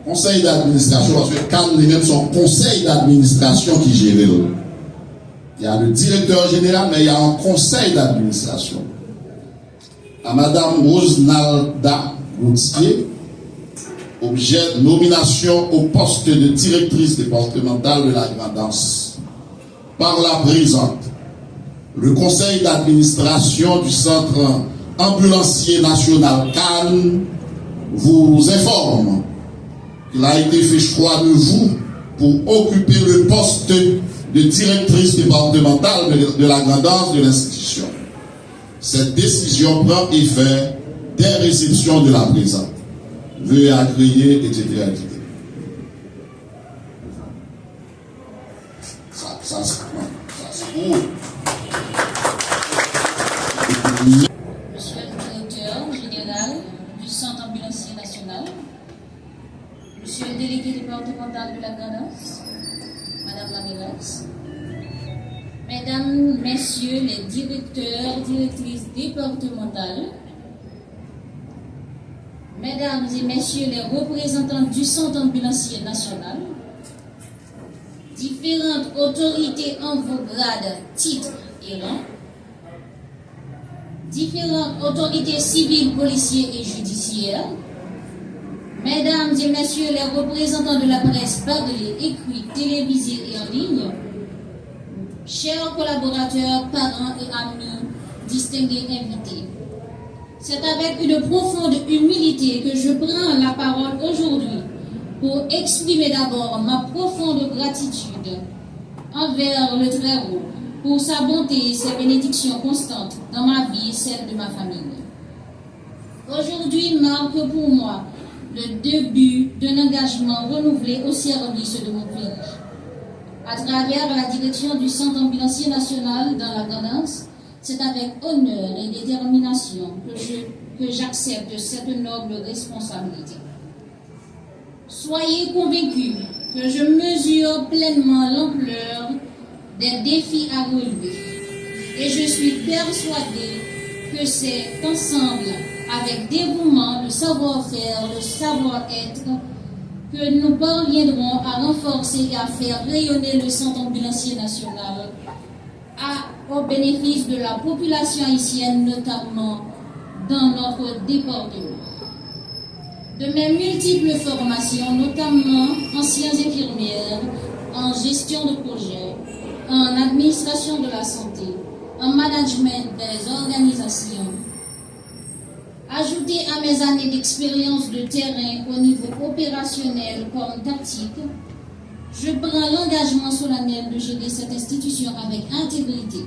conseil d'administration, parce que CAN lui-même son conseil d'administration qui gère. Il y a le directeur général, mais il y a un conseil d'administration. À Madame Rosnalda Gauthier, objet de nomination au poste de directrice départementale de la Grand'Anse. Par la présente, le conseil d'administration du centre ambulancier national Cannes vous informe qu'il a été fait choix de vous pour occuper le poste de directrice départementale de la Grand'Anse de l'institution. Cette décision prend effet dès réception de la présente. Veuillez agréer, etc. Ça c'est pour. Monsieur le directeur général du centre ambulancier national, monsieur le délégué départemental de la Grand'Anse, madame la mairesse, mesdames, messieurs les directeurs, directrices départementales, mesdames et messieurs les représentants du centre ambulancier national, différentes autorités en vos grades, titres et rangs, différentes autorités civiles, policiers et judiciaires, mesdames et messieurs les représentants de la presse parlée, écrite, télévisée et en ligne, chers collaborateurs, parents et amis, distingués invités, c'est avec une profonde humilité que je prends la parole aujourd'hui pour exprimer d'abord ma profonde gratitude envers le Très-Haut pour sa bonté et ses bénédictions constantes dans ma vie et celle de ma famille. Aujourd'hui marque pour moi le début d'un engagement renouvelé au service de mon pays. À travers la direction du Centre ambulancier national dans la Grand'Anse, c'est avec honneur et détermination que j'accepte cette noble responsabilité. Soyez convaincus que je mesure pleinement l'ampleur des défis à relever et je suis persuadée que c'est ensemble, avec dévouement, le savoir-faire, le savoir-être, que nous parviendrons à renforcer et à faire rayonner le Centre ambulancier national au bénéfice de la population haïtienne, notamment dans notre département. De mes multiples formations, notamment anciennes infirmières, en gestion de projet, en administration de la santé, en management des organisations, ajoutées à mes années d'expérience de terrain au niveau opérationnel comme tactique, je prends l'engagement solennel de gérer cette institution avec intégrité,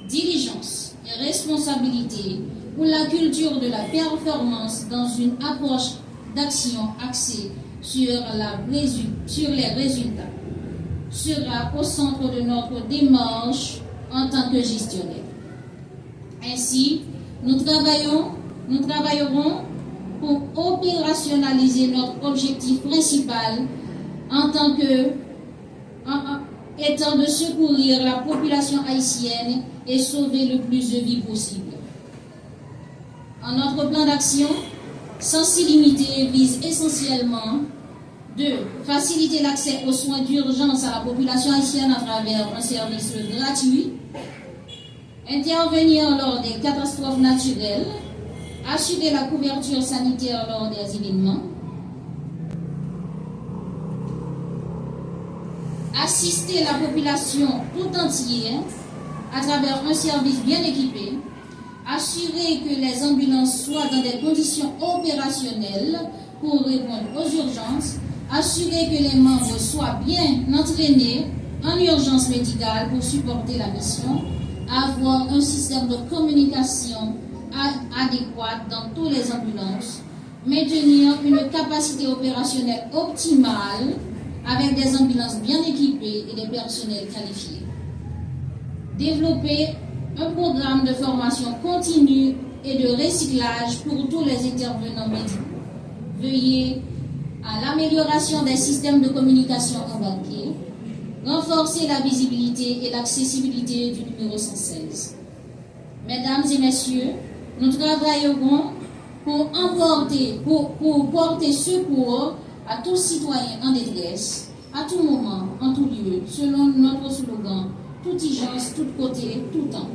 diligence et responsabilité pour la culture de la performance dans une approche d'action axée sur les résultats, sera au centre de notre démarche en tant que gestionnaire. Ainsi, nous travaillerons pour opérationnaliser notre objectif principal en tant que étant de secourir la population haïtienne et sauver le plus de vies possible. En notre plan d'action, Sens illimité vise essentiellement de faciliter l'accès aux soins d'urgence à la population haïtienne à travers un service gratuit, intervenir lors des catastrophes naturelles, assurer la couverture sanitaire lors des événements, assister la population tout entière à travers un service bien équipé, assurer que les ambulances soient dans des conditions opérationnelles pour répondre aux urgences, assurer que les membres soient bien entraînés en urgence médicale pour supporter la mission, avoir un système de communication adéquat dans toutes les ambulances, maintenir une capacité opérationnelle optimale avec des ambulances bien équipées et des personnels qualifiés. Développer un programme de formation continue et de recyclage pour tous les intervenants médicaux. Veiller à l'amélioration des systèmes de communication embarqués, renforcer la visibilité et l'accessibilité du numéro 116. Mesdames et messieurs, nous travaillerons pour porter secours à tout citoyen en détresse, à tout moment, en tout lieu, selon notre slogan, toute urgence, tout côté, tout temps.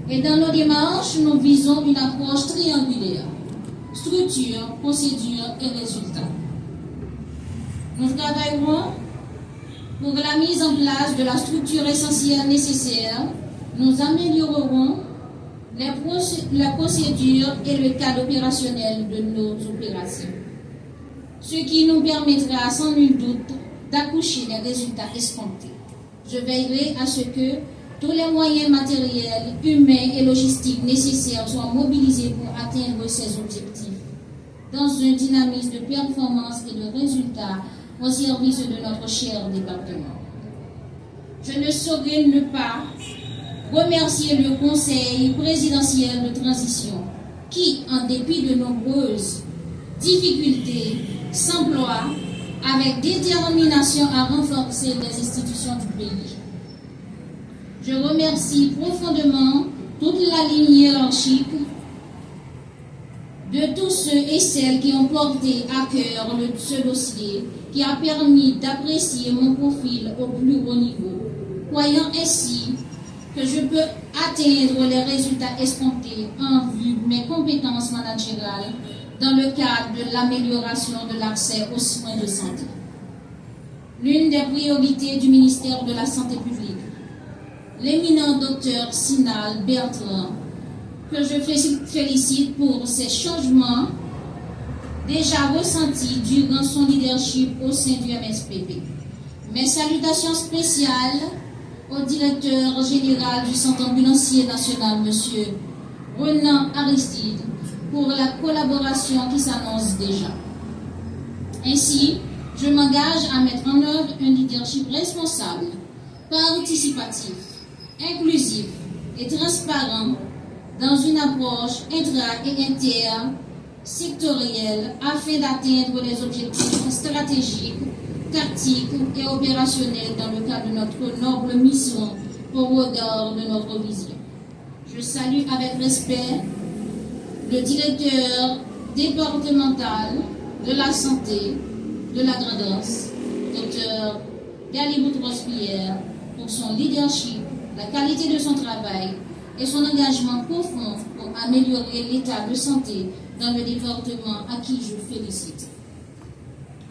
Et dans nos démarches, nous visons une approche triangulaire, structure, procédure et résultat. Nous travaillerons pour la mise en place de la structure essentielle nécessaire. Nous améliorerons la procédure et le cadre opérationnel de nos opérations, ce qui nous permettra sans nul doute d'accoucher des résultats escomptés. Je veillerai à ce que tous les moyens matériels, humains et logistiques nécessaires soient mobilisés pour atteindre ces objectifs, dans un dynamisme de performance et de résultats au service de notre cher département. Je ne saurais ne pas remercier le Conseil présidentiel de transition qui, en dépit de nombreuses difficultés, s'emploie avec détermination à renforcer les institutions du pays. Je remercie profondément toute la ligne hiérarchique de tous ceux et celles qui ont porté à cœur ce dossier qui a permis d'apprécier mon profil au plus haut niveau, croyant ainsi que je peux atteindre les résultats escomptés en vue de mes compétences managériales dans le cadre de l'amélioration de l'accès aux soins de santé. L'une des priorités du ministère de la Santé publique, l'éminent docteur Sinal Bertrand, que je félicite pour ses changements déjà ressentis durant son leadership au sein du MSPP. Mes salutations spéciales au directeur général du Centre ambulancier national, M. Renan Aristide, pour la collaboration qui s'annonce déjà. Ainsi, je m'engage à mettre en œuvre un leadership responsable, participatif, inclusif et transparent dans une approche intra- et intersectorielle afin d'atteindre les objectifs stratégiques, tactiques et opérationnels dans le cadre de notre noble mission au regard de notre vision. Je salue avec respect le directeur départemental de la santé de la Grand'Anse, Dr Gali Boutros-Pierre, pour son leadership, la qualité de son travail et son engagement profond pour améliorer l'état de santé dans le département à qui je félicite.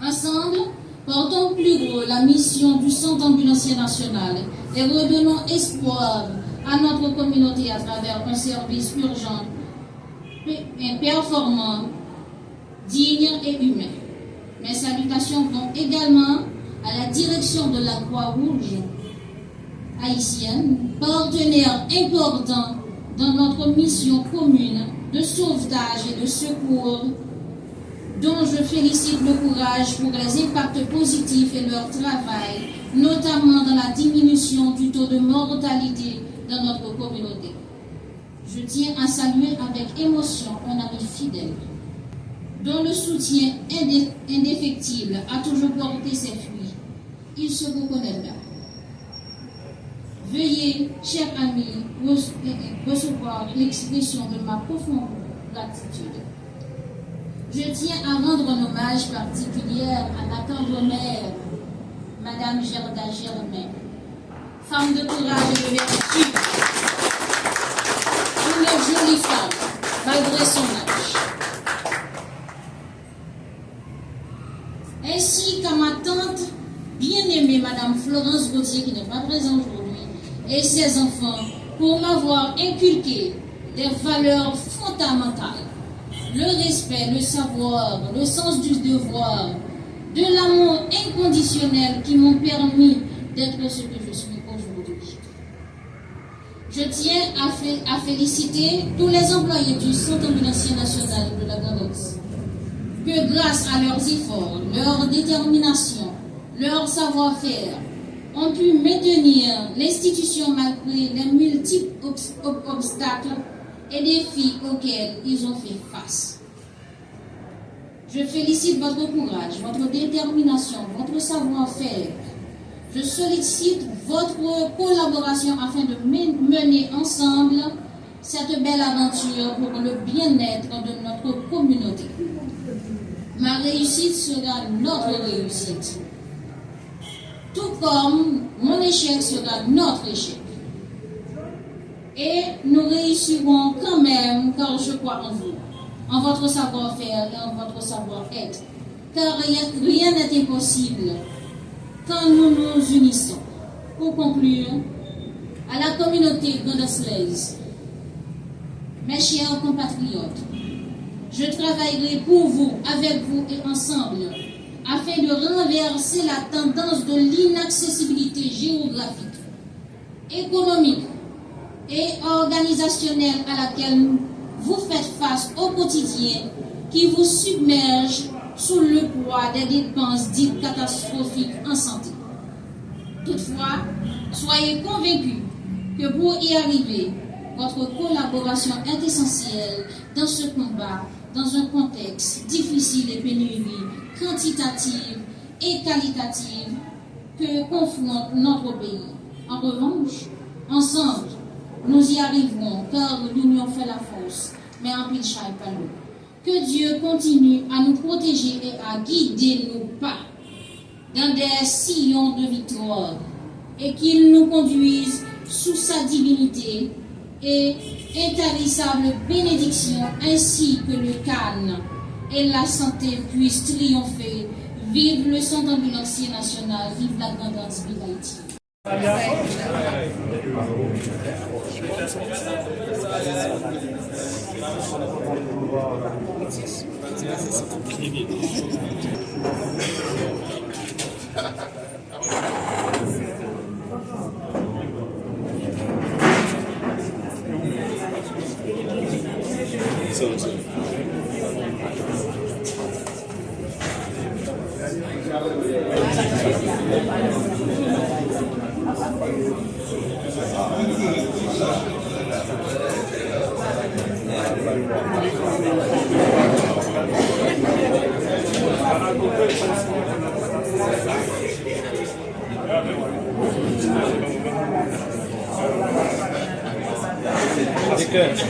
Ensemble, portons plus gros la mission du Centre ambulancier national et redonnons espoir à notre communauté à travers un service urgent, performant, digne et humain. Mes salutations vont également à la direction de la Croix-Rouge haïtienne, partenaire important dans notre mission commune de sauvetage et de secours, dont je félicite le courage pour les impacts positifs et leur travail, notamment dans la diminution du taux de mortalité dans notre communauté. Je tiens à saluer avec émotion un ami fidèle, dont le soutien indéfectible a toujours porté ses fruits. Il se reconnaît là. Veuillez, cher ami, recevoir l'expression de ma profonde gratitude. Je tiens à rendre un hommage particulier à ma tendre mère, Madame Gerda Germain, femme de courage et de vertu, une jolie femme, malgré son âge. Ainsi qu'à ma tante bien-aimée, Madame Florence Gauthier, qui n'est pas présente aujourd'hui, et ses enfants, pour m'avoir inculqué des valeurs fondamentales, le respect, le savoir, le sens du devoir, de l'amour inconditionnel qui m'ont permis d'être ce que je suis aujourd'hui. Je tiens à féliciter tous les employés du Centre ambulancier national de la Grand'Anse, que grâce à leurs efforts, leur détermination, leur savoir-faire, ont pu maintenir l'institution malgré les multiples obstacles et défis auxquels ils ont fait face. Je félicite votre courage, votre détermination, votre savoir-faire. Je sollicite votre collaboration afin de mener ensemble cette belle aventure pour le bien-être de notre communauté. ma réussite sera notre réussite. Tout comme mon échec sera notre échec. Et nous réussirons quand même, car je crois en vous, en votre savoir-faire et en votre savoir-être. Car rien n'est impossible quand nous nous unissons. Pour conclure, à la communauté gondoslaise, mes chers compatriotes, je travaillerai pour vous, avec vous et ensemble, afin de renverser la tendance de l'inaccessibilité géographique, économique et organisationnelle à laquelle vous faites face au quotidien, qui vous submerge sous le poids des dépenses dites catastrophiques en santé. Toutefois, soyez convaincus que pour y arriver, votre collaboration est essentielle dans ce combat, dans un contexte difficile et pénurie quantitative et qualitative que confronte notre pays. En revanche, ensemble, nous y arriverons, car l'union fait la force, mais en pile chaille pas l'eau. Que Dieu continue à nous protéger et à guider nos pas dans des sillons de victoire, et qu'il nous conduise sous sa divinité et intarissable bénédiction, ainsi que le calme et la santé puissent triompher. Vive le Centre ambulancier national, vive la grandance, vive Haïti. Good.